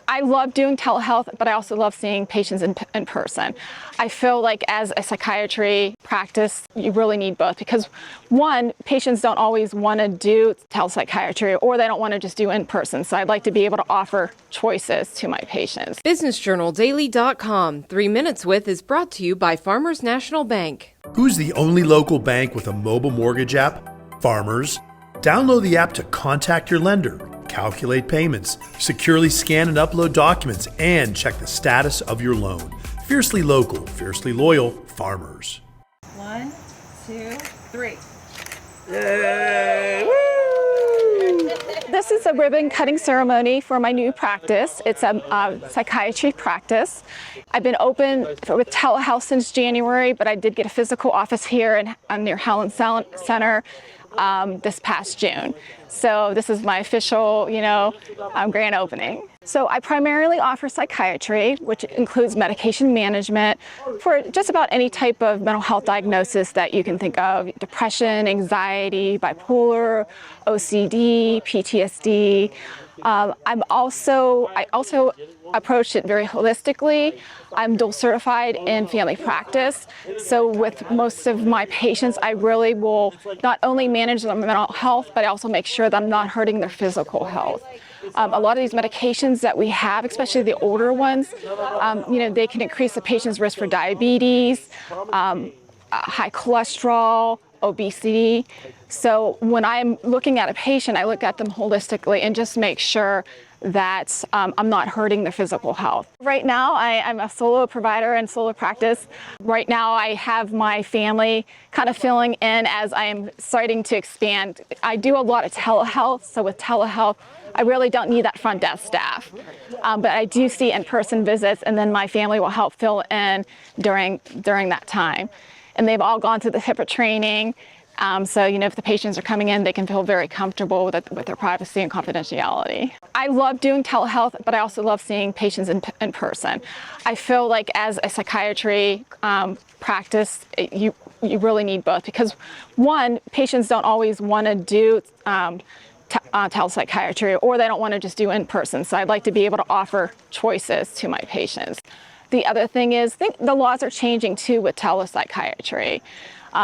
I love doing telehealth, but I also love seeing patients in person. I feel like as a psychiatry practice, you really need both because one, patients don't always want to do telepsychiatry or they don't want to just do in person. So I'd like to be able to offer choices to my patients. BusinessJournalDaily.com 3 Minutes With is brought to you by Farmers National Bank. Who's the only local bank with a mobile mortgage app? Farmers. Download the app to contact your lender, calculate payments, securely scan and upload documents, and check the status of your loan. Fiercely local, fiercely loyal, Farmers. 1, 2, 3. Yay! Woo! This is a ribbon cutting ceremony for my new practice. It's a psychiatry practice. I've been open with telehealth since January, but I did get a physical office here near HOWLAND Center this past June. So this is my official, grand opening. So I primarily offer psychiatry, which includes medication management for just about any type of mental health diagnosis that you can think of: depression, anxiety, bipolar, OCD, PTSD. I also approach it very holistically. I'm dual certified in family practice. So with most of my patients, I really will not only manage their mental health, but I also make sure that I'm not hurting their physical health. A lot of these medications that we have, especially the older ones, they can increase the patient's risk for diabetes, high cholesterol, obesity. So when I'm looking at a patient, I look at them holistically and just make sure that I'm not hurting their physical health. Right now, I'm a solo provider and solo practice. Right now, I have my family kind of filling in as I am starting to expand. I do a lot of telehealth, so with telehealth, I really don't need that front desk staff. But I do see in-person visits, and then my family will help fill in during that time. And they've all gone through the HIPAA training. So, if the patients are coming in, they can feel very comfortable with their privacy and confidentiality. I love doing telehealth, but I also love seeing patients in person. I feel like as a psychiatry practice, you really need both because one, patients don't always want to do telepsychiatry or they don't want to just do in person. So I'd like to be able to offer choices to my patients. The other thing is, I think the laws are changing too with telepsychiatry.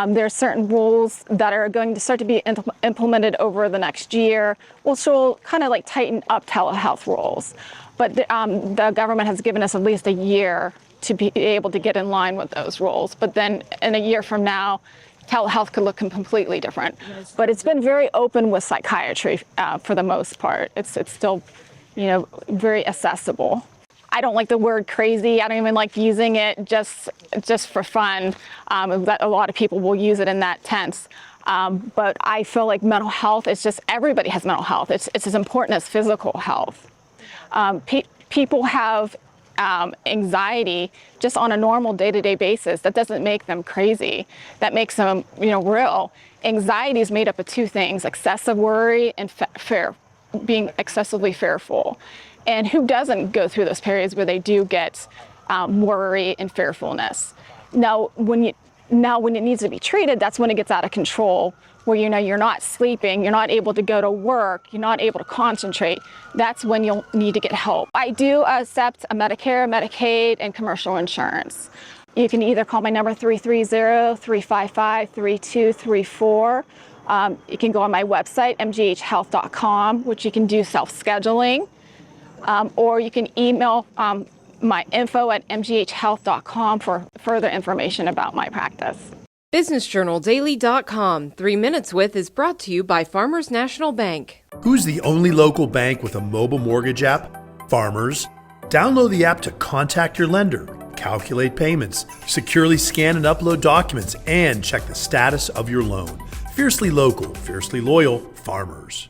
There are certain rules that are going to start to be implemented over the next year, which will kind of like tighten up telehealth rules. But the government has given us at least a year to be able to get in line with those rules. But then in a year from now, telehealth could look completely different. But it's been very open with psychiatry for the most part. It's still, very accessible. I don't like the word crazy. I don't even like using it just for fun. A lot of people will use it in that tense. But I feel like mental health is just, everybody has mental health. It's as important as physical health. People have anxiety just on a normal day-to-day basis. That doesn't make them crazy. That makes them, real. Anxiety is made up of two things: excessive worry and being excessively fearful. And who doesn't go through those periods where they do get worry and fearfulness? Now, when it needs to be treated, that's when it gets out of control, where you're not sleeping, you're not able to go to work, you're not able to concentrate. That's when you'll need to get help. I do accept a Medicare, Medicaid, and commercial insurance. You can either call my number 330-355-3234. You can go on my website, mghhealth.com, which you can do self-scheduling. Or you can email my info@mghhealth.com for further information about my practice. BusinessJournalDaily.com 3 Minutes With is brought to you by Farmers National Bank. Who's the only local bank with a mobile mortgage app? Farmers. Download the app to contact your lender, calculate payments, securely scan and upload documents, and check the status of your loan. Fiercely local, fiercely loyal, Farmers.